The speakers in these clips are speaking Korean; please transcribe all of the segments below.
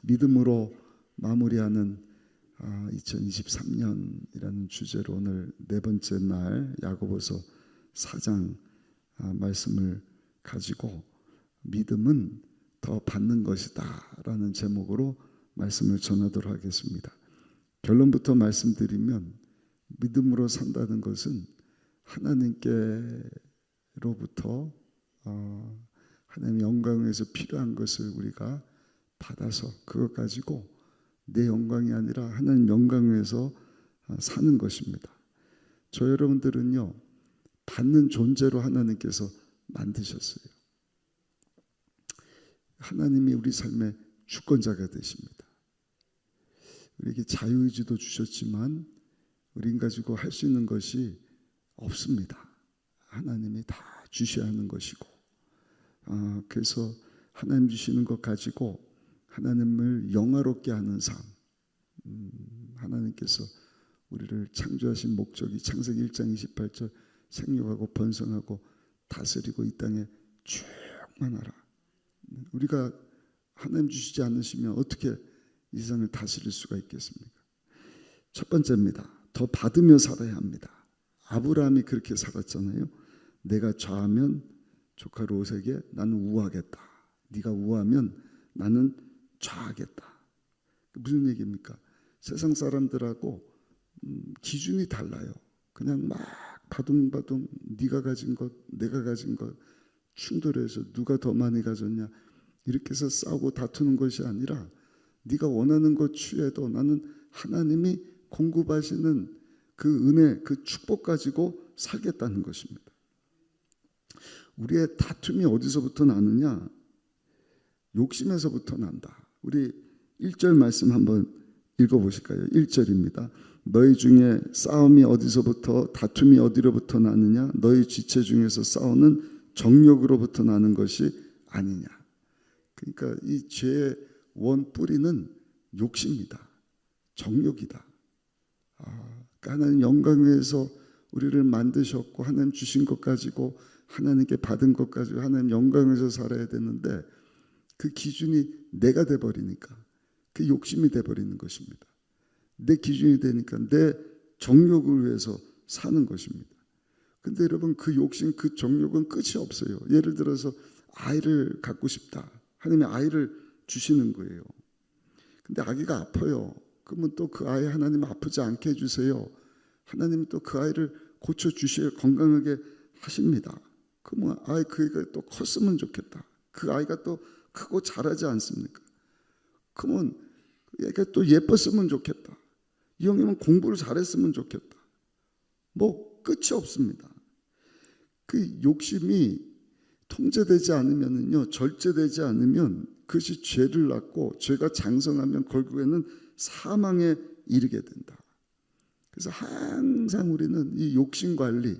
믿음으로 마무리하는 2023년이라는 주제로 오늘 네 번째 날 야고보서 4장 말씀을 가지고 믿음은 더 받는 것이다 라는 제목으로 말씀을 전하도록 하겠습니다. 결론부터 말씀드리면 믿음으로 산다는 것은 하나님께로부터 하나님의 영광을 위해서 필요한 것을 우리가 받아서 그것 가지고 내 영광이 아니라 하나님 영광을 위해서 사는 것입니다. 저 여러분들은요, 받는 존재로 하나님께서 만드셨어요. 하나님이 우리 삶의 주권자가 되십니다. 우리에게 자유의지도 주셨지만 우린 가지고 할 수 있는 것이 없습니다. 하나님이 다 주셔야 하는 것이고, 그래서 하나님 주시는 것 가지고 하나님을 영화롭게 하는 삶, 하나님께서 우리를 창조하신 목적이 창세기 1장 28절 생육하고 번성하고 다스리고 이 땅에 충만하라. 우리가 하나님 주시지 않으시면 어떻게 이 세상을 다스릴 수가 있겠습니까? 첫 번째입니다. 더 받으며 살아야 합니다. 아브라함이 그렇게 살았잖아요. 내가 좌하면 조카 롯에게 나는 우하겠다. 네가 우하면 나는 좌하겠다. 무슨 얘기입니까? 세상 사람들하고 기준이 달라요. 그냥 막 바둥바둥 네가 가진 것, 내가 가진 것 충돌해서 누가 더 많이 가졌냐 이렇게 해서 싸우고 다투는 것이 아니라 네가 원하는 것 취해도 나는 하나님이 공급하시는 그 은혜, 그 축복 가지고 살겠다는 것입니다. 우리의 다툼이 어디서부터 나느냐? 욕심에서부터 난다. 우리 1절 말씀 한번 읽어보실까요? 1절입니다. 너희 중에 싸움이 어디서부터 다툼이 어디로부터 나느냐? 너희 지체 중에서 싸우는 정욕으로부터 나는 것이 아니냐. 그러니까 이 죄의 원 뿌리는 욕심이다. 정욕이다. 하나님 영광 위에서 우리를 만드셨고 하나님 주신 것 가지고 하나님께 받은 것 가지고 하나님 영광에서 살아야 되는데 그 기준이 내가 돼버리니까 그 욕심이 돼버리는 것입니다. 내 기준이 되니까 내 정욕을 위해서 사는 것입니다. 근데 여러분 그 욕심, 그 정욕은 끝이 없어요. 예를 들어서 아이를 갖고 싶다. 하나님이 아이를 주시는 거예요. 근데 아기가 아파요. 그러면 또 그 아이 하나님 아프지 않게 해주세요. 하나님이 또 그 아이를 고쳐주셔야 건강하게 하십니다. 그러면 그 아이가 또 컸으면 좋겠다. 그 아이가 또 크고 자라지 않습니까? 그러면 얘가 또 예뻤으면 좋겠다. 이 형님은 공부를 잘했으면 좋겠다. 뭐 끝이 없습니다. 그 욕심이 통제되지 않으면요, 절제되지 않으면 그것이 죄를 낳고 죄가 장성하면 결국에는 사망에 이르게 된다. 그래서 항상 우리는 이 욕심 관리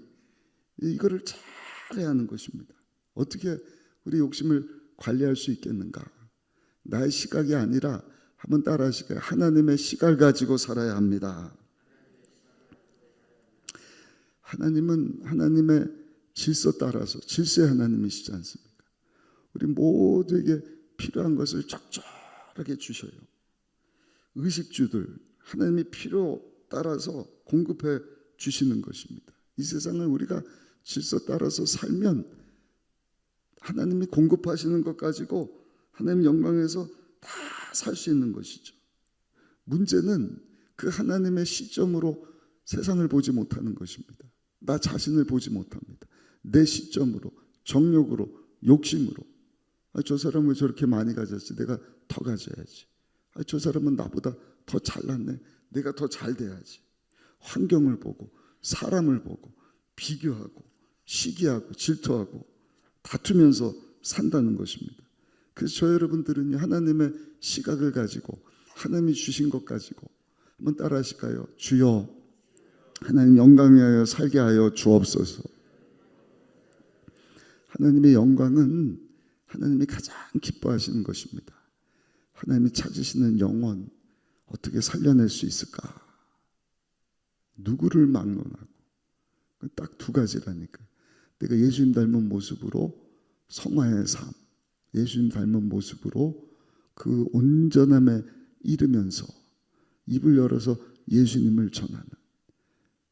이거를 잘해야 하는 것입니다. 어떻게 우리 욕심을 관리할 수 있겠는가? 나의 시각이 아니라 한번 따라하실까요? 하나님의 시각을 가지고 살아야 합니다. 하나님은 하나님의 질서 따라서 질서의 하나님이시지 않습니까? 우리 모두에게 필요한 것을 적절하게 주셔요. 의식주들 하나님이 필요 따라서 공급해 주시는 것입니다. 이 세상을 우리가 질서 따라서 살면 하나님이 공급하시는 것 가지고 하나님 영광에서 다 살 수 있는 것이죠. 문제는 그 하나님의 시점으로 세상을 보지 못하는 것입니다. 나 자신을 보지 못합니다. 내 시점으로, 정욕으로, 욕심으로. 저 사람은 왜 저렇게 많이 가졌지? 내가 더 가져야지. 저 사람은 나보다 더 잘났네. 내가 더 잘 돼야지. 환경을 보고 사람을 보고 비교하고 시기하고 질투하고 다투면서 산다는 것입니다. 그래서 저 여러분들은 하나님의 시각을 가지고 하나님이 주신 것 가지고 한번 따라 하실까요? 주여 하나님 영광 위하여 살게 하여 주옵소서. 하나님의 영광은 하나님이 가장 기뻐하시는 것입니다. 하나님이 찾으시는 영혼 어떻게 살려낼 수 있을까? 누구를 막론하고 딱 두 가지라니까. 내가 예수님 닮은 모습으로 성화의 삶, 예수님 닮은 모습으로 그 온전함에 이르면서 입을 열어서 예수님을 전하는,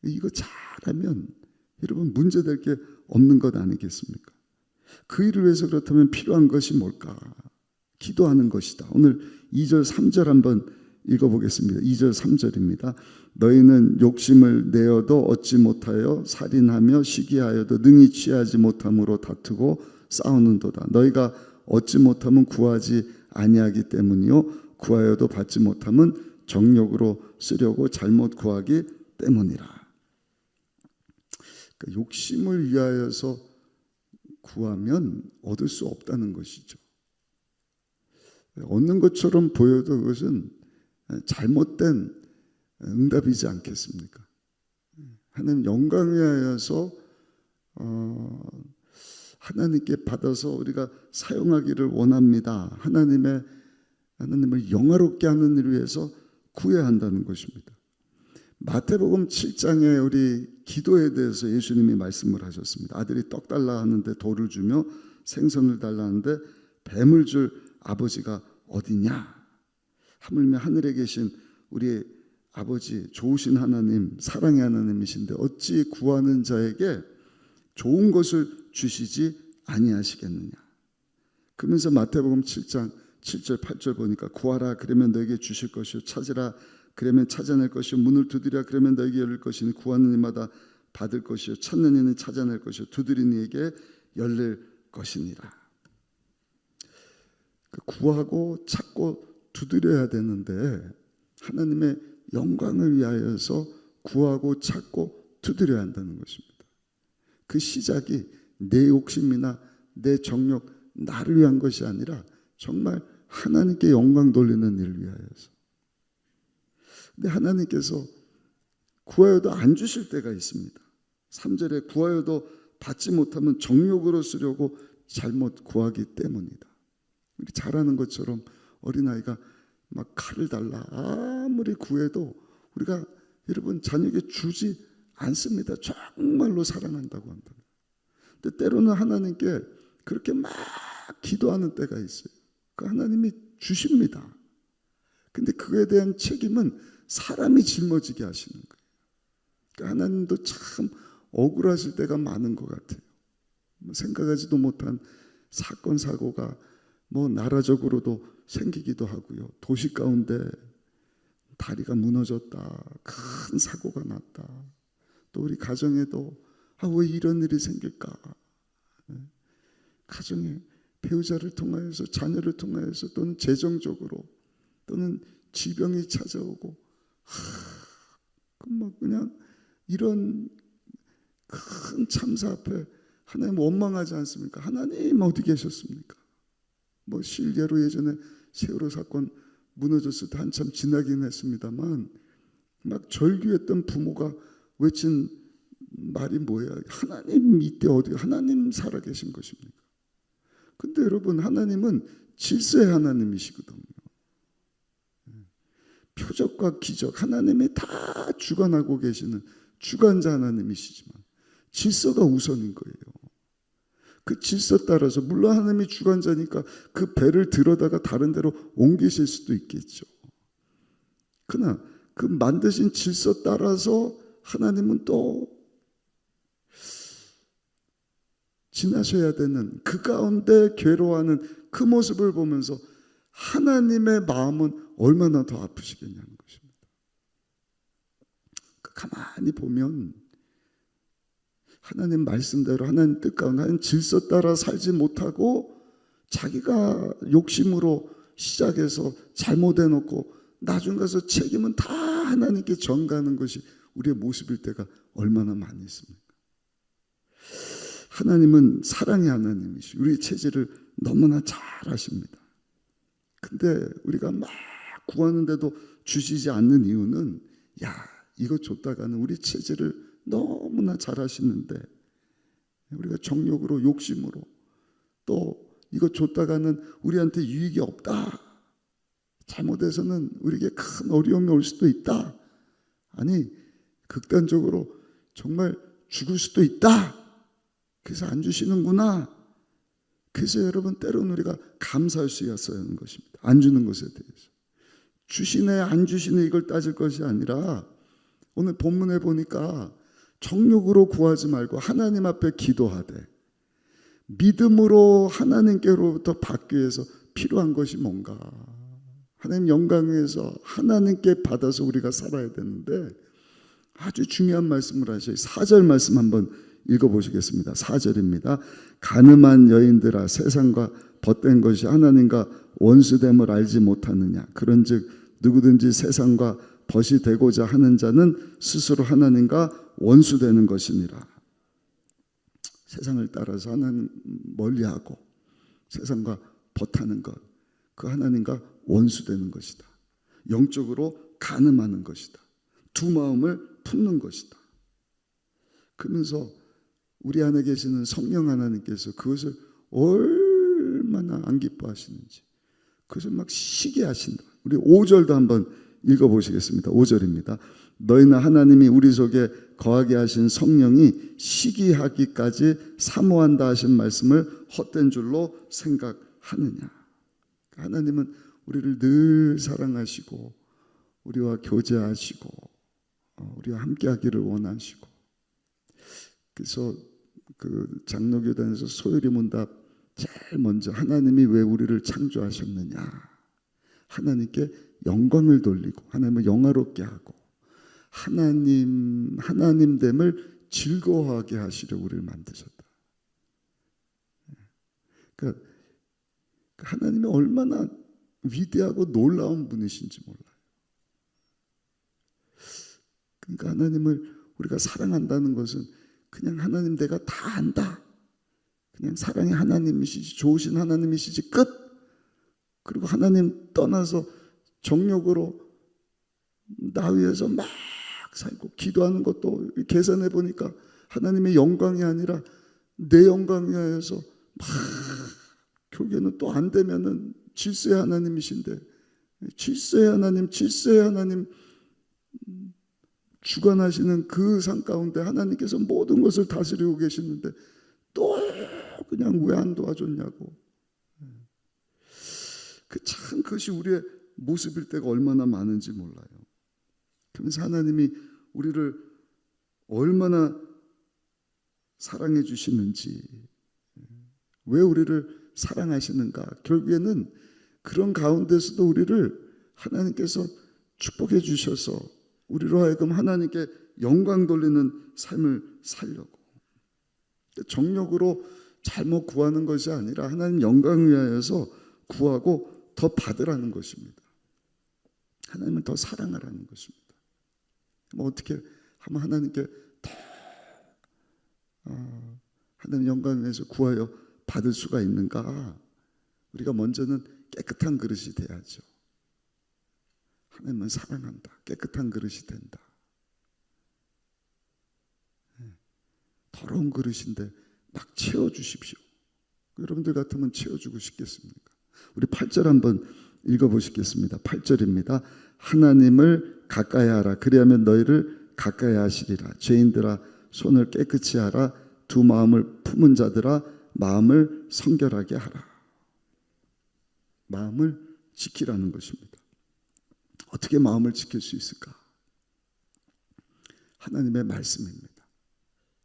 이거 잘하면 여러분 문제될 게 없는 것 아니겠습니까? 그 일을 위해서 그렇다면 필요한 것이 뭘까? 기도하는 것이다. 오늘 2절 3절 한번 읽어보겠습니다. 2절 3절입니다. 너희는 욕심을 내어도 얻지 못하여 살인하며 시기하여도 능히 취하지 못함으로 다투고 싸우는도다. 너희가 얻지 못하면 구하지 아니하기 때문이요 구하여도 받지 못하면 정욕으로 쓰려고 잘못 구하기 때문이라. 그러니까 욕심을 위하여서 구하면 얻을 수 없다는 것이죠. 얻는 것처럼 보여도 그것은 잘못된 응답이지 않겠습니까? 하나님 영광 위하여서 하나님께 받아서 우리가 사용하기를 원합니다. 하나님을 영화롭게 하는 일을 위해서 구해야 한다는 것입니다. 마태복음 7장에 우리 기도에 대해서 예수님이 말씀을 하셨습니다. 아들이 떡 달라 하는데 돌을 주며 생선을 달라 하는데 뱀을 줄 아버지가 어디냐? 하물며 하늘에 계신 우리 아버지 좋으신 하나님, 사랑의 하나님이신데 어찌 구하는 자에게 좋은 것을 주시지 아니하시겠느냐? 그러면서 마태복음 7장 7절 8절 보니까 구하라 그러면 너에게 주실 것이요 찾으라 그러면 찾아낼 것이요 문을 두드리라 그러면 너에게 열릴 것이니 구하는 이마다 받을 것이요 찾는 이는 찾아낼 것이요 두드리는 이에게 열릴 것이니라. 구하고 찾고 두드려야 되는데 하나님의 영광을 위하여서 구하고 찾고 두드려야 한다는 것입니다. 그 시작이 내 욕심이나 내 정욕, 나를 위한 것이 아니라 정말 하나님께 영광 돌리는 일을 위하여서. 근데 하나님께서 구하여도 안 주실 때가 있습니다. 3절에 구하여도 받지 못하면 정욕으로 쓰려고 잘못 구하기 때문이다. 우리 잘하는 것처럼 어린아이가 막 칼을 달라 아무리 구해도 우리가 여러분 자녀에게 주지 않습니다. 정말로 사랑한다고 한다. 근데 때로는 하나님께 그렇게 막 기도하는 때가 있어요. 그 하나님이 주십니다. 근데 그에 대한 책임은 사람이 짊어지게 하시는 거예요. 그러니까 하나님도 참 억울하실 때가 많은 것 같아요. 생각하지도 못한 사건 사고가 나라적으로도 생기기도 하고요. 도시 가운데 다리가 무너졌다. 큰 사고가 났다. 또 우리 가정에도 왜 이런 일이 생길까? 가정에 배우자를 통하여서 자녀를 통하여서 또는 재정적으로 또는 질병이 찾아오고 그냥 이런 큰 참사 앞에 하나님 원망하지 않습니까? 하나님 어디 계셨습니까? 실례로 예전에 세월호 사건 무너졌을 때 한참 지나긴 했습니다만 막 절규했던 부모가 외친 말이 뭐예요? 하나님 이때 어디 하나님 살아계신 것입니까? 근데 여러분 하나님은 질서의 하나님이시거든요. 표적과 기적 하나님이 다 주관하고 계시는 주관자 하나님이시지만 질서가 우선인 거예요. 그 질서 따라서 물론 하나님이 주관자니까 그 배를 들어다가 다른 데로 옮기실 수도 있겠죠. 그러나 그 만드신 질서 따라서 하나님은 또 지나셔야 되는 그 가운데 괴로워하는 그 모습을 보면서 하나님의 마음은 얼마나 더 아프시겠냐는 것입니다. 가만히 보면 하나님 말씀대로 하나님 뜻 가운데 하나님 질서 따라 살지 못하고 자기가 욕심으로 시작해서 잘못해놓고 나중 가서 책임은 다 하나님께 전가하는 것이 우리의 모습일 때가 얼마나 많이 있습니까? 하나님은 사랑의 하나님이시고 우리의 체질을 너무나 잘 아십니다. 근데 우리가 막 구하는데도 주시지 않는 이유는 이거 줬다가는 우리 체질을 너무나 잘 아시는데 우리가 정욕으로 욕심으로 또 이거 줬다가는 우리한테 유익이 없다. 잘못해서는 우리에게 큰 어려움이 올 수도 있다. 아니 극단적으로 정말 죽을 수도 있다. 그래서 안 주시는구나. 그래서 여러분 때로는 우리가 감사할 수 있어야 하는 것입니다. 안 주는 것에 대해서. 주시네 안 주시네 이걸 따질 것이 아니라 오늘 본문에 보니까 정욕으로 구하지 말고 하나님 앞에 기도하되 믿음으로 하나님께로부터 받기 위해서 필요한 것이 뭔가. 하나님 영광 위해서 하나님께 받아서 우리가 살아야 되는데 아주 중요한 말씀을 하셔요. 4절 말씀 한번 읽어보시겠습니다. 4절입니다. 가늠한 여인들아 세상과 벗된 것이 하나님과 원수됨을 알지 못하느냐. 그런즉 누구든지 세상과 벗이 되고자 하는 자는 스스로 하나님과 원수되는 것이니라. 세상을 따라서 하나님 멀리하고 세상과 벗하는 것, 그 하나님과 원수되는 것이다. 영적으로 가늠하는 것이다. 두 마음을 품는 것이다. 그러면서 우리 안에 계시는 성령 하나님께서 그것을 얼마나 안 기뻐하시는지 그것을 막 시기 하신다. 우리 5절도 한번 읽어보시겠습니다. 5절입니다. 너희는 하나님이 우리 속에 거하게 하신 성령이 시기하기까지 사모한다 하신 말씀을 헛된 줄로 생각하느냐. 하나님은 우리를 늘 사랑하시고 우리와 교제하시고 우리와 함께하기를 원하시고, 그래서 그 장로교단에서 소요리 문답 제일 먼저 하나님이 왜 우리를 창조하셨느냐, 하나님께 영광을 돌리고 하나님을 영화롭게 하고 하나님됨을 즐거워하게 하시려 우리를 만드셨다. 그러니까 하나님이 얼마나 위대하고 놀라운 분이신지 몰라요. 그러니까 하나님을 우리가 사랑한다는 것은 그냥 하나님 내가 다 안다, 그냥 사랑의 하나님이시지, 좋으신 하나님이시지, 끝. 그리고 하나님 떠나서 정욕으로 나 위해서 막 살고 기도하는 것도 계산해 보니까 하나님의 영광이 아니라 내 영광 위하여서 막, 결국에는 또 안 되면은 질서의 하나님이신데, 질서의 하나님 주관하시는 그 상 가운데 하나님께서 모든 것을 다스리고 계시는데 또 그냥 왜 안 도와줬냐고. 참 그것이 우리의 모습일 때가 얼마나 많은지 몰라요. 그러면서 하나님이 우리를 얼마나 사랑해 주시는지, 왜 우리를 사랑하시는가, 결국에는 그런 가운데서도 우리를 하나님께서 축복해 주셔서 우리로 하여금 하나님께 영광 돌리는 삶을 살려고, 정욕으로 잘못 구하는 것이 아니라 하나님 영광을 위하여서 구하고 더 받으라는 것입니다. 하나님을 더 사랑하라는 것입니다. 뭐 어떻게 하면 하나님께 더 하나님 영광을 위해서 구하여 받을 수가 있는가? 우리가 먼저는 깨끗한 그릇이 돼야죠. 하나님은 사랑한다. 깨끗한 그릇이 된다. 더러운 그릇인데 막 채워주십시오. 여러분들 같으면 채워주고 싶겠습니까? 우리 8절 한번 읽어보시겠습니다. 8절입니다. 하나님을 가까이 하라. 그리하면 너희를 가까이 하시리라. 죄인들아 손을 깨끗이 하라. 두 마음을 품은 자들아 마음을 성결하게 하라. 마음을 지키라는 것입니다. 어떻게 마음을 지킬 수 있을까? 하나님의 말씀입니다.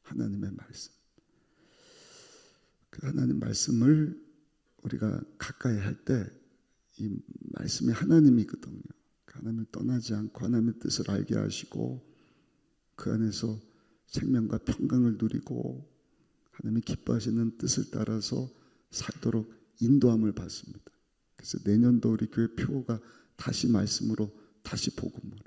하나님의 말씀. 그 하나님 말씀을 우리가 가까이 할 때 이 말씀이 하나님이거든요. 하나님을 떠나지 않고 하나님의 뜻을 알게 하시고 그 안에서 생명과 평강을 누리고 하나님이 기뻐하시는 뜻을 따라서 살도록 인도함을 받습니다. 그래서 내년도 우리 교회 표가 다시 말씀으로, 다시 복음으로.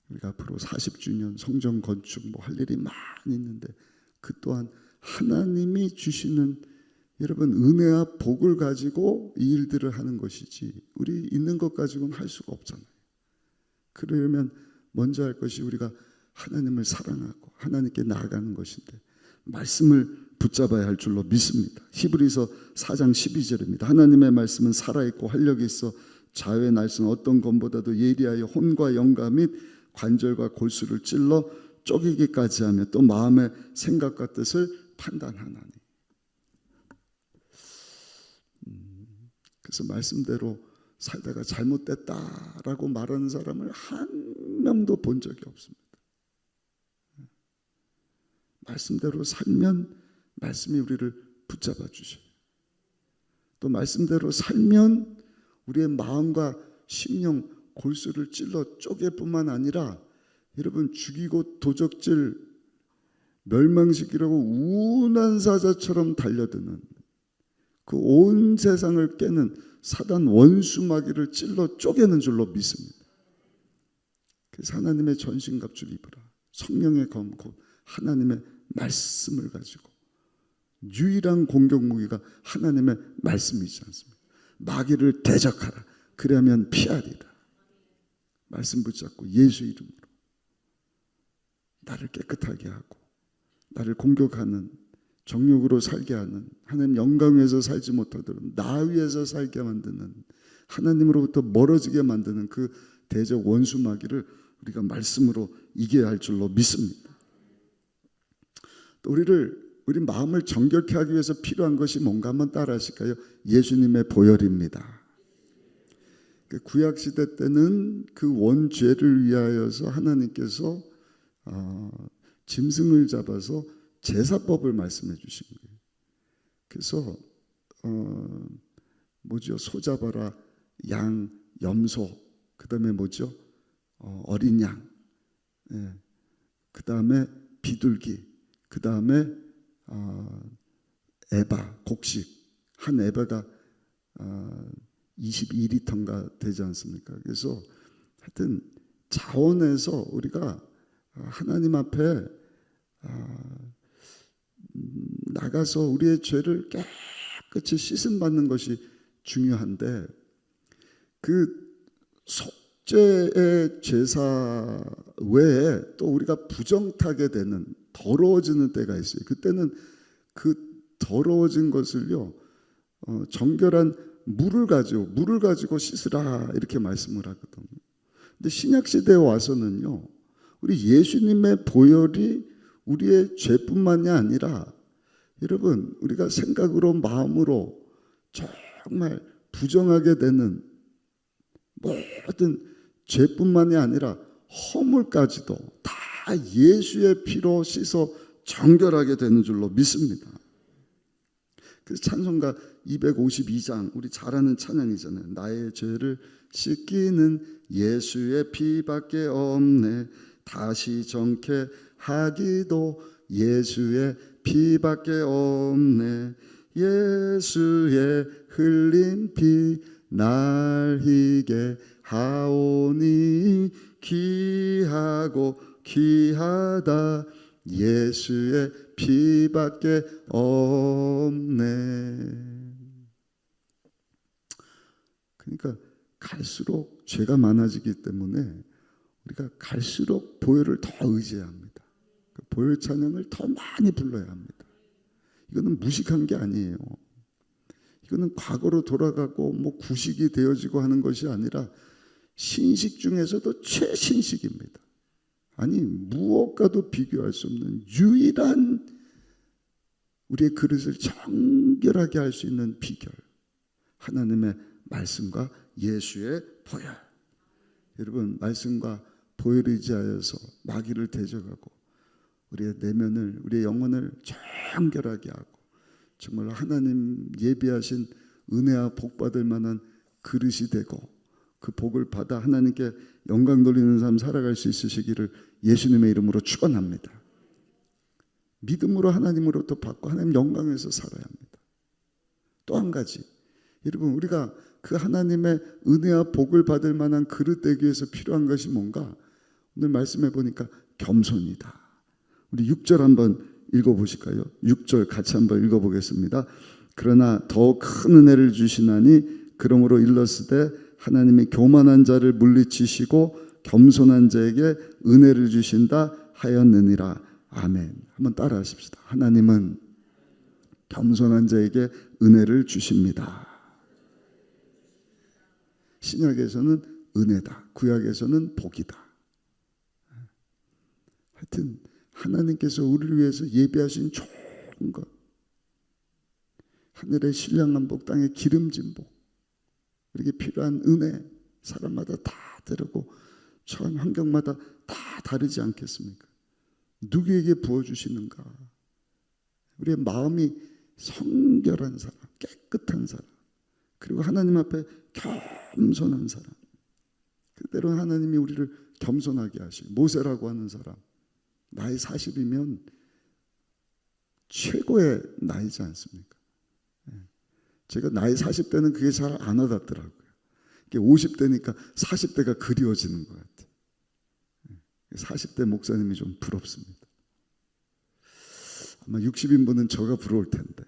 우리가 앞으로 40주년 성전 건축 뭐 할 일이 많이 있는데 그 또한 하나님이 주시는 여러분 은혜와 복을 가지고 이 일들을 하는 것이지 우리 있는 것 가지고는 할 수가 없잖아요. 그러려면 먼저 할 것이 우리가 하나님을 사랑하고 하나님께 나아가는 것인데 말씀을 붙잡아야 할 줄로 믿습니다. 히브리서 4장 12절입니다. 하나님의 말씀은 살아있고 활력이 있어 자유의 날선 어떤 검보다도 예리하여 혼과 영과 및 관절과 골수를 찔러 쪼개기까지 하며 또 마음의 생각과 뜻을 판단하나니. 그래서 말씀대로 살다가 잘못됐다라고 말하는 사람을 한 명도 본 적이 없습니다. 말씀대로 살면 말씀이 우리를 붙잡아 주셔요. 또 말씀대로 살면 우리의 마음과 심령 골수를 찔러 쪼갤 뿐만 아니라 여러분 죽이고 도적질 멸망시키려고 우운한 사자처럼 달려드는 그 온 세상을 깨는 사단 원수마귀를 찔러 쪼개는 줄로 믿습니다. 그래서 하나님의 전신갑주를 입으라. 성령의 검 곧 하나님의 말씀을 가지고 유일한 공격 무기가 하나님의 말씀이지 않습니까? 마귀를 대적하라. 그러면 피하리라. 말씀 붙잡고 예수 이름으로 나를 깨끗하게 하고 나를 공격하는 정욕으로 살게 하는 하나님 영광 위에서 살지 못하도록 나 위에서 살게 만드는 하나님으로부터 멀어지게 만드는 그 대적 원수 마귀를 우리가 말씀으로 이겨야 할 줄로 믿습니다. 또 우리 마음을 정결케 하기 위해서 필요한 것이 뭔가 한번 따라 하실까요? 예수님의 보혈입니다. 구약 시대 때는 그 원죄를 위하여서 하나님께서 짐승을 잡아서 제사법을 말씀해 주신 거예요. 그래서 뭐죠? 소 잡아라, 양, 염소, 그 다음에 뭐죠? 어린 양, 예. 그 다음에 비둘기, 그 다음에 에바, 곡식 한 에바가 22리터인가 되지 않습니까? 그래서 하여튼 자원에서 우리가 하나님 앞에 나가서 우리의 죄를 깨끗이 씻음 받는 것이 중요한데 그 속죄의 제사 외에 또 우리가 부정타게 되는 더러워지는 때가 있어요. 그때는 그 더러워진 것을요 정결한 물을 가지고 씻으라 이렇게 말씀을 하거든요. 근데 신약 시대에 와서는요 우리 예수님의 보혈이 우리의 죄뿐만이 아니라 여러분 우리가 생각으로 마음으로 정말 부정하게 되는 모든 죄뿐만이 아니라 허물까지도 다 예수의 피로 씻어 정결하게 되는 줄로 믿습니다. 그래서 찬송가 252장 우리 잘 아는 찬양이잖아요. 나의 죄를 씻기는 예수의 피밖에 없네. 다시 정케 하기도 예수의 피밖에 없네. 예수의 흘린 피 날 희게 하오니 귀하고 귀하다. 예수의 피밖에 없네. 그러니까 갈수록 죄가 많아지기 때문에 우리가 갈수록 보혈을 더 의지해야 합니다. 보혈 찬양을 더 많이 불러야 합니다. 이거는 무식한 게 아니에요. 이거는 과거로 돌아가고 뭐 구식이 되어지고 하는 것이 아니라 신식 중에서도 최신식입니다. 아니 무엇과도 비교할 수 없는 유일한 우리의 그릇을 정결하게 할 수 있는 비결, 하나님의 말씀과 예수의 보혈. 여러분 말씀과 보혈을 의지하여서 마귀를 대적하고 우리의 내면을 우리의 영혼을 정결하게 하고 정말 하나님 예비하신 은혜와 복 받을 만한 그릇이 되고 그 복을 받아 하나님께 영광 돌리는 삶 살아갈 수 있으시기를 예수님의 이름으로 축원합니다. 믿음으로 하나님으로부터 받고 하나님 영광에서 살아야 합니다. 또 한 가지 여러분 우리가 그 하나님의 은혜와 복을 받을 만한 그릇 되기 위해서 필요한 것이 뭔가 오늘 말씀해 보니까 겸손이다. 우리 6절 한번 읽어보실까요? 6절 같이 한번 읽어보겠습니다. 그러나 더 큰 은혜를 주시나니 그러므로 일렀으되 하나님이 교만한 자를 물리치시고 겸손한 자에게 은혜를 주신다 하였느니라. 아멘. 한번 따라 하십시다. 하나님은 겸손한 자에게 은혜를 주십니다. 신약에서는 은혜다. 구약에서는 복이다. 하여튼 하나님께서 우리를 위해서 예비하신 좋은 것, 하늘의 신령한 복, 땅의 기름진 복, 우리에게 필요한 은혜 사람마다 다 다르고 처한 환경마다 다 다르지 않겠습니까? 누구에게 부어주시는가? 우리의 마음이 성결한 사람, 깨끗한 사람, 그리고 하나님 앞에 겸손한 사람. 그대로 하나님이 우리를 겸손하게 하시고, 모세라고 하는 사람 나이 40이면 최고의 나이지 않습니까? 제가 나이 40대는 그게 잘 안 와닿더라고요. 50대니까 40대가 그리워지는 것 같아요. 40대 목사님이 좀 부럽습니다. 아마 60인 분은 저가 부러울 텐데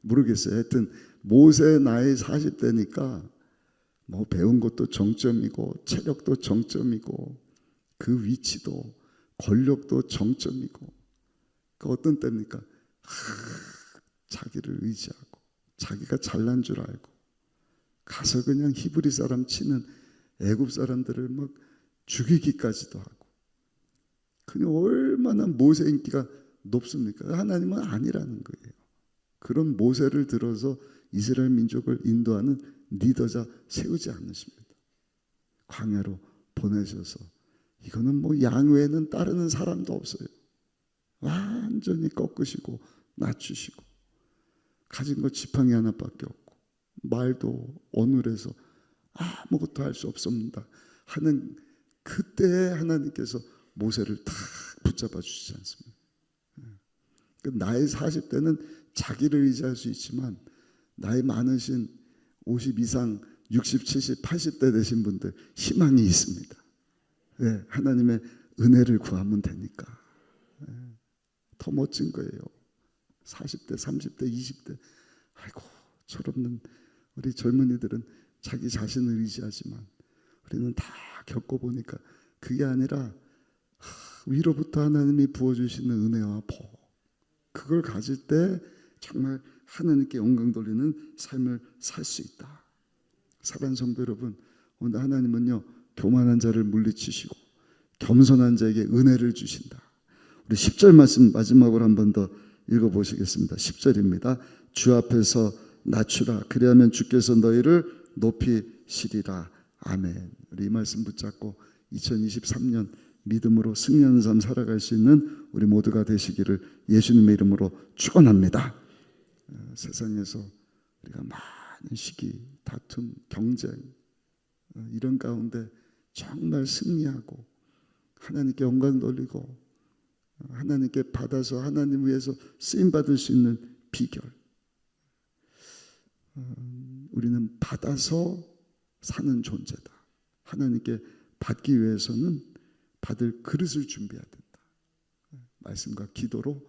모르겠어요. 하여튼 모세 나이 40대니까 뭐 배운 것도 정점이고 체력도 정점이고 그 위치도 권력도 정점이고, 그 어떤 때입니까? 자기를 의지하고 자기가 잘난 줄 알고 가서 그냥 히브리 사람 치는 애굽 사람들을 막 죽이기까지도 하고. 그냥 얼마나 모세 인기가 높습니까? 하나님은 아니라는 거예요. 그런 모세를 들어서 이스라엘 민족을 인도하는 리더자 세우지 않으십니다. 광야로 보내셔서 이거는 뭐 양 외에는 따르는 사람도 없어요. 완전히 꺾으시고 낮추시고 가진 거 지팡이 하나밖에 없고 말도 어눌해서 아무것도 할 수 없습니다 하는 그때 하나님께서 모세를 탁 붙잡아 주시지 않습니까? 나이 40대는 자기를 의지할 수 있지만 나이 많으신 50 이상 60, 70, 80대 되신 분들 희망이 있습니다. 네, 하나님의 은혜를 구하면 되니까. 더 멋진 거예요. 40대, 30대, 20대. 아이고, 철없는 우리 젊은이들은 자기 자신을 의지하지만 우리는 다 겪어보니까 그게 아니라 위로부터 하나님이 부어주시는 은혜와 복, 그걸 가질 때 정말 하나님께 영광 돌리는 삶을 살 수 있다. 사랑하는 성도 여러분, 오늘 하나님은요 교만한 자를 물리치시고 겸손한 자에게 은혜를 주신다. 우리 10절 말씀 마지막으로 한 번 더 읽어보시겠습니다. 10절입니다. 주 앞에서 낮추라. 그리하면 주께서 너희를 높이시리라. 아멘. 우리 이 말씀 붙잡고 2023년 믿음으로 승리하는 삶 살아갈 수 있는 우리 모두가 되시기를 예수님의 이름으로 축원합니다. 세상에서 우리가 많은 시기, 다툼, 경쟁 이런 가운데 정말 승리하고 하나님께 영광 돌리고 하나님께 받아서 하나님 위해서 쓰임받을 수 있는 비결, 우리는 받아서 사는 존재다. 하나님께 받기 위해서는 받을 그릇을 준비해야 된다. 말씀과 기도로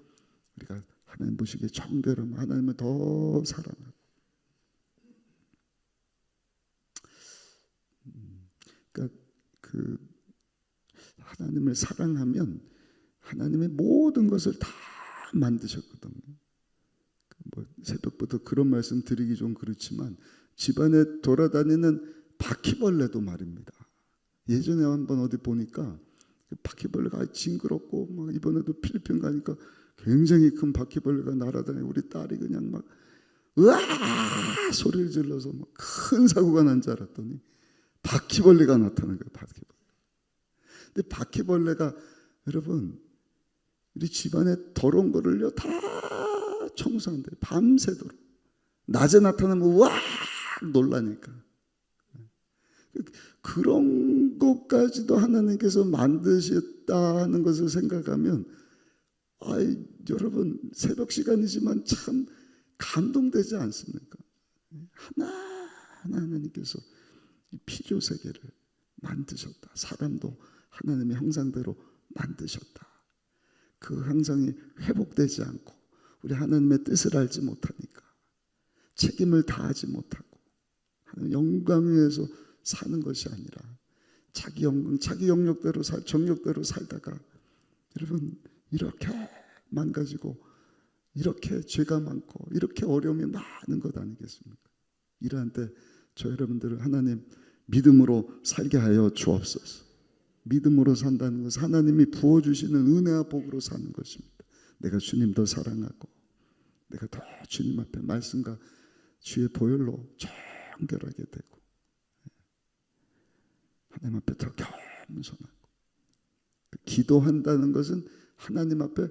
우리가 하나님 보시기에 정결하면 하나님을 더 사랑하고, 그러니까 그 하나님을 사랑하면 하나님의 모든 것을 다 만드셨거든요. 뭐 새벽부터 그런 말씀 드리기 좀 그렇지만 집안에 돌아다니는 바퀴벌레도 말입니다. 예전에 한번 어디 보니까 바퀴벌레가 징그럽고 막 이번에도 필리핀 가니까 굉장히 큰 바퀴벌레가 날아다니고 우리 딸이 그냥 막 으아 소리를 질러서 막 큰 사고가 난 줄 알았더니 바퀴벌레가 나타난 거예요. 바퀴벌레. 근데 바퀴벌레가 여러분 우리 집안에 더러운 거를요 다 청소한대. 밤새도록. 낮에 나타나면 와 놀라니까. 그런 것까지도 하나님께서 만드셨다는 것을 생각하면 여러분 새벽 시간이지만 참 감동되지 않습니까? 하나하나 하나님께서 이 피조 세계를 만드셨다. 사람도 하나님의 형상대로 만드셨다. 그 형상이 회복되지 않고 우리 하나님의 뜻을 알지 못하니까 책임을 다하지 못하고 하나님 영광 위에서 사는 것이 아니라 자기 영광, 자기 영역대로 정력대로 살다가 여러분 이렇게 망가지고 이렇게 죄가 많고 이렇게 어려움이 많은 것 아니겠습니까? 이러한 때 저 여러분들을 하나님 믿음으로 살게 하여 주옵소서. 믿음으로 산다는 것은 하나님이 부어주시는 은혜와 복으로 사는 것입니다. 내가 주님 더 사랑하고 내가 더 주님 앞에 말씀과 주의 보혈로 정결하게 되고 하나님 앞에 더 겸손하고, 기도한다는 것은 하나님 앞에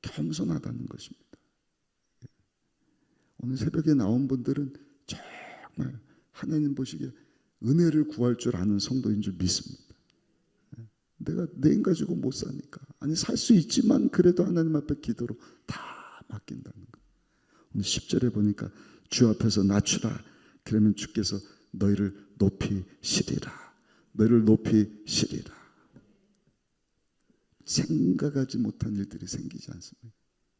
겸손하다는 것입니다. 오늘 새벽에 나온 분들은 정말 하나님 보시기에 은혜를 구할 줄 아는 성도인 줄 믿습니다. 내가 내 힘 가지고 못 사니까, 아니 살 수 있지만 그래도 하나님 앞에 기도로 다 맡긴다는 거. 오늘 10절에 보니까 주 앞에서 낮추라. 그러면 주께서 너희를 높이시리라. 너희를 높이시리라. 생각하지 못한 일들이 생기지 않습니까?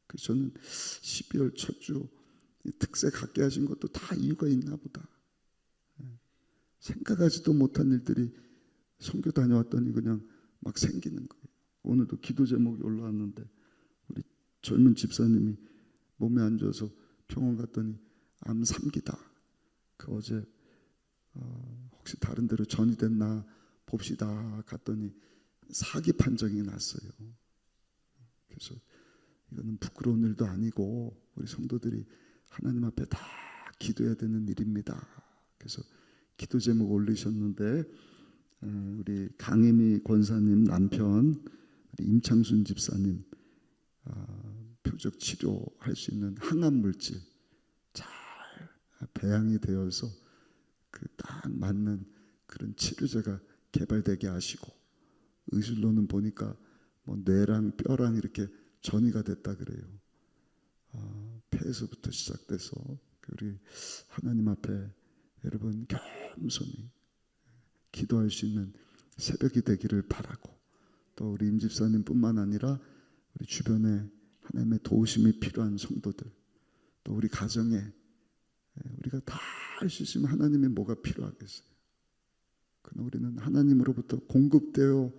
그래서 저는 12월 첫 주 특세 갖게 하신 것도 다 이유가 있나 보다. 생각하지도 못한 일들이 선교 다녀왔더니 그냥 막 생기는 거예요. 오늘도 기도 제목이 올라왔는데 우리 젊은 집사님이 몸에 안 좋아서 병원 갔더니 암 3기다. 그 어제 혹시 다른 데로 전이됐나 봅시다 갔더니 4기 판정이 났어요. 그래서 이거는 부끄러운 일도 아니고 우리 성도들이 하나님 앞에 다 기도해야 되는 일입니다. 그래서 기도 제목 올리셨는데 우리 강혜미 권사님 남편 우리 임창순 집사님 표적 치료할 수 있는 항암 물질 잘 배양이 되어서 그 딱 맞는 그런 치료제가 개발되게 하시고, 의술로는 보니까 뭐 뇌랑 뼈랑 이렇게 전이가 됐다 그래요. 폐에서부터 시작돼서 우리 하나님 앞에 여러분 겸손히 기도할 수 있는 새벽이 되기를 바라고, 또 우리 임 집사님뿐만 아니라 우리 주변에 하나님의 도우심이 필요한 성도들, 또 우리 가정에 우리가 다 할 수 있으면 하나님의 뭐가 필요하겠어요? 그러나 우리는 하나님으로부터 공급되어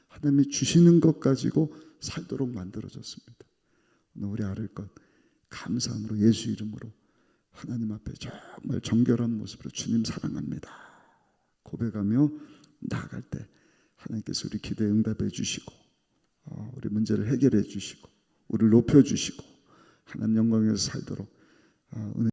하나님이 주시는 것 가지고 살도록 만들어졌습니다. 오늘 우리 알을 것 감사함으로 예수 이름으로 하나님 앞에 정말 정결한 모습으로 주님 사랑합니다 고백하며 나아갈 때 하나님께서 우리 기도에 응답해 주시고 우리 문제를 해결해 주시고 우리를 높여 주시고 하나님 영광에서 살도록 은혜